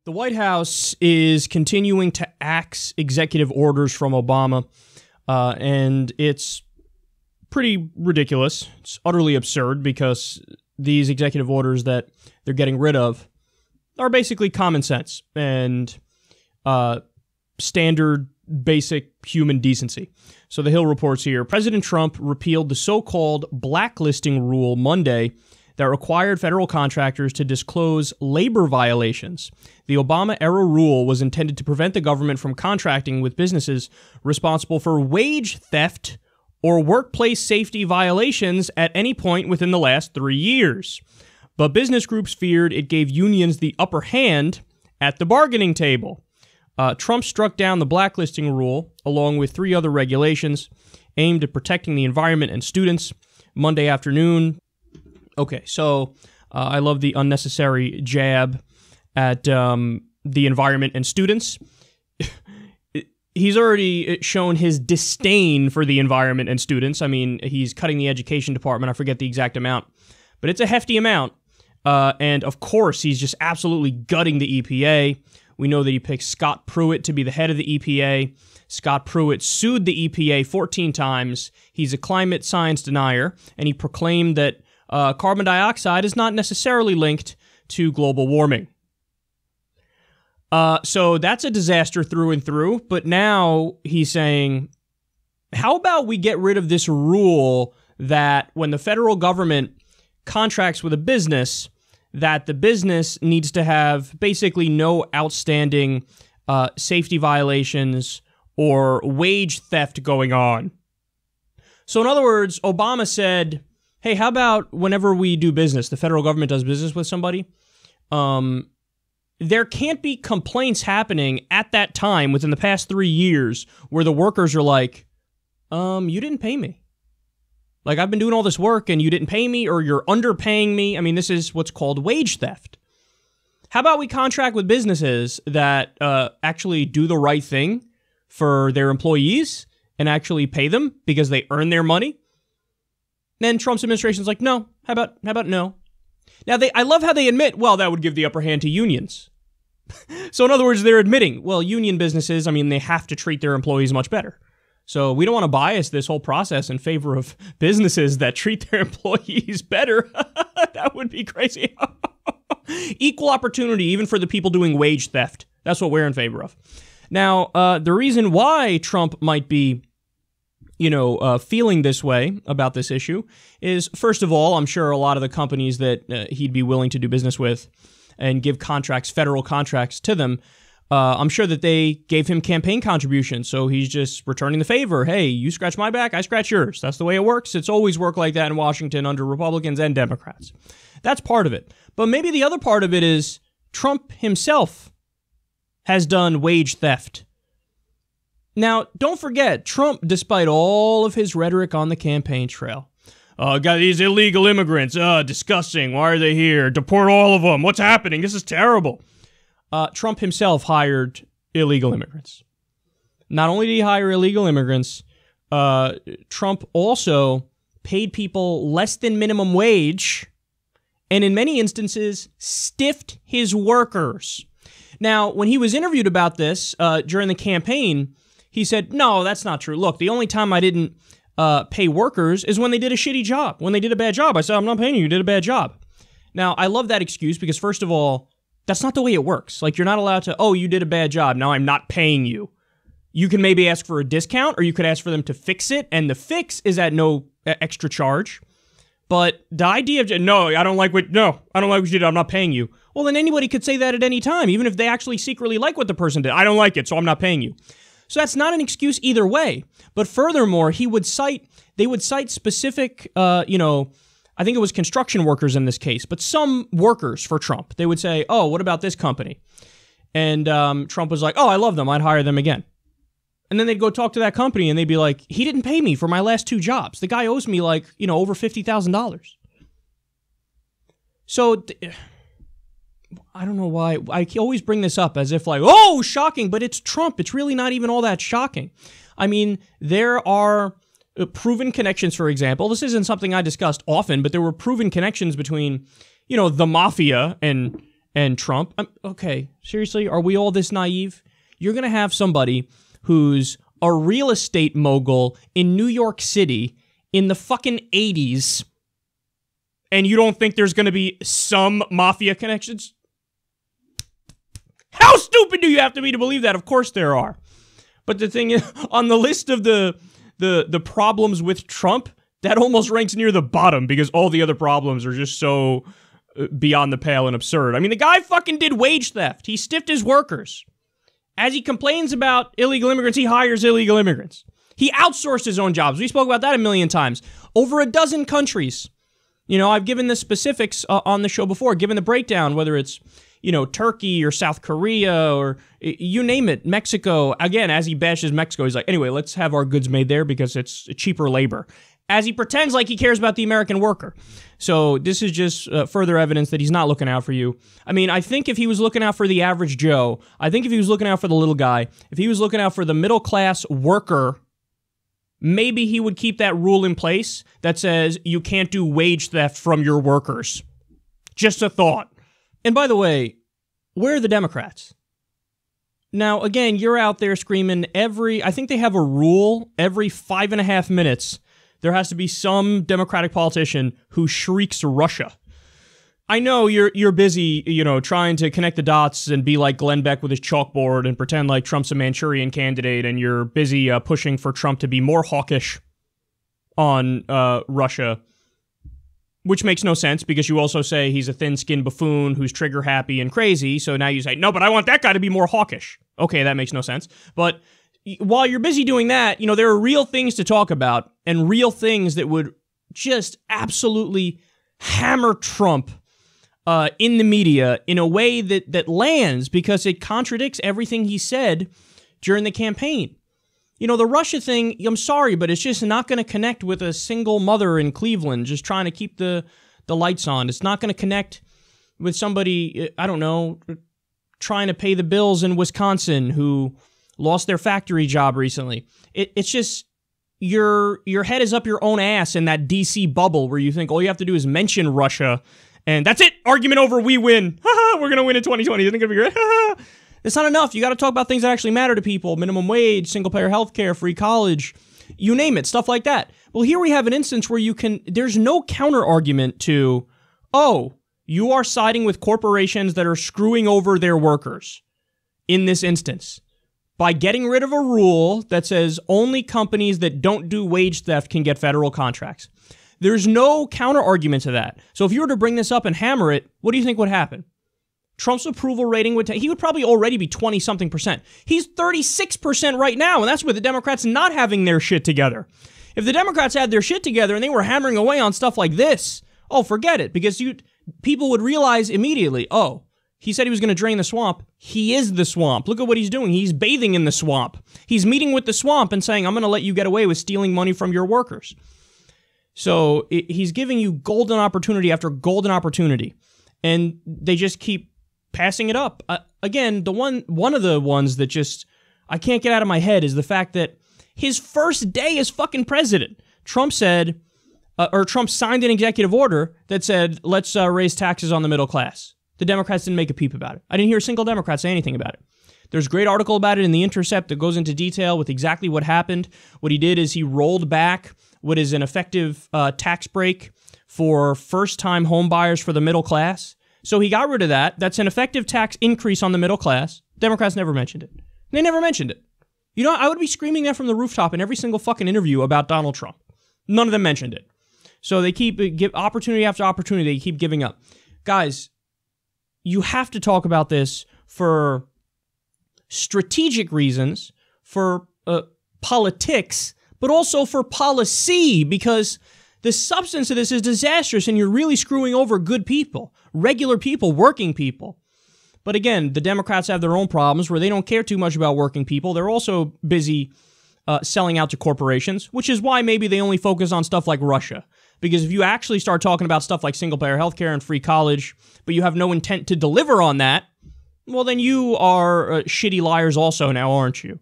The White House is continuing to axe executive orders from Obama, and it's pretty ridiculous. It's utterly absurd because these executive orders that they're getting rid of are basically common sense and standard basic human decency. So the Hill reports here, President Trump repealed the so-called blacklisting rule Monday that required federal contractors to disclose labor violations. The Obama-era rule was intended to prevent the government from contracting with businesses responsible for wage theft or workplace safety violations at any point within the last 3 years. But business groups feared it gave unions the upper hand at the bargaining table. Trump struck down the blacklisting rule, along with 3 other regulations aimed at protecting the environment and students, Monday afternoon. Okay, so I love the unnecessary jab at the environment and students. He's already shown his disdain for the environment and students. I mean, he's cutting the education department. I forget the exact amount, but it's a hefty amount. And of course, he's just absolutely gutting the EPA. We know that he picked Scott Pruitt to be the head of the EPA. Scott Pruitt sued the EPA 14 times. He's a climate science denier, and he proclaimed that carbon dioxide is not necessarily linked to global warming. So that's a disaster through and through. But now he's saying, how about we get rid of this rule that when the federal government contracts with a business, that the business needs to have basically no outstanding safety violations or wage theft going on. So in other words, Obama said, hey, how about whenever we do business, the federal government does business with somebody, there can't be complaints happening at that time within the past 3 years where the workers are like, you didn't pay me. Like, I've been doing all this work and you didn't pay me, or you're underpaying me. I mean, this is what's called wage theft. How about we contract with businesses that actually do the right thing for their employees and actually pay them because they earn their money? Then Trump's administration's like, no. How about no? Now, I love how they admit, well, that would give the upper hand to unions. So in other words, they're admitting, well, union businesses, I mean, they have to treat their employees much better. So we don't want to bias this whole process in favor of businesses that treat their employees better. That would be crazy. Equal opportunity, even for the people doing wage theft. That's what we're in favor of. Now, the reason why Trump might be feeling this way about this issue is, first of all, I'm sure a lot of the companies that he'd be willing to do business with and give contracts, federal contracts to them, I'm sure that they gave him campaign contributions, so he's just returning the favor. Hey, you scratch my back, I scratch yours. That's the way it works. It's always worked like that in Washington under Republicans and Democrats. That's part of it. But maybe the other part of it is Trump himself has done wage theft. Now, don't forget, Trump, despite all of his rhetoric on the campaign trail, got these illegal immigrants, disgusting, why are they here? Deport all of them, what's happening? This is terrible. Trump himself hired illegal immigrants. Not only did he hire illegal immigrants, Trump also paid people less than minimum wage and in many instances stiffed his workers. Now, when he was interviewed about this during the campaign, he said, no, that's not true. Look, the only time I didn't pay workers is when they did a shitty job. When they did a bad job, I said, I'm not paying you. You did a bad job. Now, I love that excuse because, first of all, that's not the way it works. Like, you're not allowed to, oh, you did a bad job, now I'm not paying you. You can maybe ask for a discount, or you could ask for them to fix it, and the fix is at no extra charge. But the idea of, no, I don't like what you did, I'm not paying you. Well, then anybody could say that at any time, even if they actually secretly like what the person did. I don't like it, so I'm not paying you. So that's not an excuse either way. But furthermore, they would cite specific, I think it was construction workers in this case, but some workers for Trump. They would say, oh, what about this company? And Trump was like, oh, I love them. I'd hire them again. And then they'd go talk to that company and they'd be like, he didn't pay me for my last 2 jobs. The guy owes me over $50,000. So I don't know why. I always bring this up as if like, oh, shocking, but it's Trump. It's really not even all that shocking. I mean, there are proven connections, for example. This isn't something I discussed often, but there were proven connections between, the mafia and and Trump. Okay, seriously, are we all this naive? You're going to have somebody who's a real estate mogul in New York City in the fucking 80s, and you don't think there's going to be some mafia connections? How stupid do you have to be to believe that? Of course there are. But the thing is, on the list of the problems with Trump, that almost ranks near the bottom because all the other problems are just so beyond the pale and absurd. I mean, the guy fucking did wage theft. He stiffed his workers. As he complains about illegal immigrants, he hires illegal immigrants. He outsourced his own jobs. We spoke about that a million times. Over a dozen countries. You know, I've given the specifics on the show before, given the breakdown, whether it's, you know, Turkey or South Korea or you name it, Mexico. Again, as he bashes Mexico, he's like, anyway, let's have our goods made there because it's cheaper labor. As he pretends like he cares about the American worker. So this is just further evidence that he's not looking out for you. I mean, I think if he was looking out for the average Joe, I think if he was looking out for the little guy, if he was looking out for the middle-class worker, maybe he would keep that rule in place that says you can't do wage theft from your workers. Just a thought. And by the way, where are the Democrats? Now, again, you're out there screaming I think they have a rule every 5.5 minutes. There has to be some Democratic politician who shrieks Russia. I know you're busy, you know, trying to connect the dots and be like Glenn Beck with his chalkboard and pretend like Trump's a Manchurian candidate, and you're busy pushing for Trump to be more hawkish on Russia, which makes no sense because you also say he's a thin-skinned buffoon who's trigger-happy and crazy, so now you say, no, but I want that guy to be more hawkish. Okay, that makes no sense. But while you're busy doing that, you know, there are real things to talk about and real things that would just absolutely hammer Trump in the media in a way that lands because it contradicts everything he said during the campaign. You know, the Russia thing, I'm sorry, but it's just not going to connect with a single mother in Cleveland just trying to keep the lights on. It's not going to connect with somebody, I don't know, trying to pay the bills in Wisconsin who lost their factory job recently. It's just your head is up your own ass in that DC bubble where you think all you have to do is mention Russia and that's it. Argument over. We win. We're going to win in 2020. Isn't it going to be great? It's not enough. You got to talk about things that actually matter to people. Minimum wage, single-payer healthcare, free college, you name it, stuff like that. Well, here we have an instance where there's no counter-argument to, oh, you are siding with corporations that are screwing over their workers in this instance by getting rid of a rule that says only companies that don't do wage theft can get federal contracts. There's no counter-argument to that. So if you were to bring this up and hammer it, what do you think would happen? Trump's approval rating he would probably already be 20-something%. He's 36% right now, and that's with the Democrats not having their shit together. If the Democrats had their shit together and they were hammering away on stuff like this, oh, forget it, because people would realize immediately, oh, he said he was going to drain the swamp. He is the swamp. Look at what he's doing. He's bathing in the swamp. He's meeting with the swamp and saying, I'm going to let you get away with stealing money from your workers. So he's giving you golden opportunity after golden opportunity, and they just keep passing it up. Again, one of the ones that just I can't get out of my head is the fact that his first day as fucking president, Trump said, Trump signed an executive order that said, let's raise taxes on the middle class. The Democrats didn't make a peep about it. I didn't hear a single Democrat say anything about it. There's a great article about it in The Intercept that goes into detail with exactly what happened. What he did is he rolled back what is an effective tax break for first-time home buyers for the middle class. So he got rid of that. That's an effective tax increase on the middle class. Democrats never mentioned it. They never mentioned it. You know, I would be screaming that from the rooftop in every single fucking interview about Donald Trump. None of them mentioned it. So they give opportunity after opportunity. They keep giving up. Guys, you have to talk about this for strategic reasons, for politics, but also for policy, because the substance of this is disastrous and you're really screwing over good people, regular people, working people. But again, the Democrats have their own problems where they don't care too much about working people. They're also busy selling out to corporations, which is why maybe they only focus on stuff like Russia. Because if you actually start talking about stuff like single-payer healthcare and free college, but you have no intent to deliver on that, well, then you are shitty liars also now, aren't you?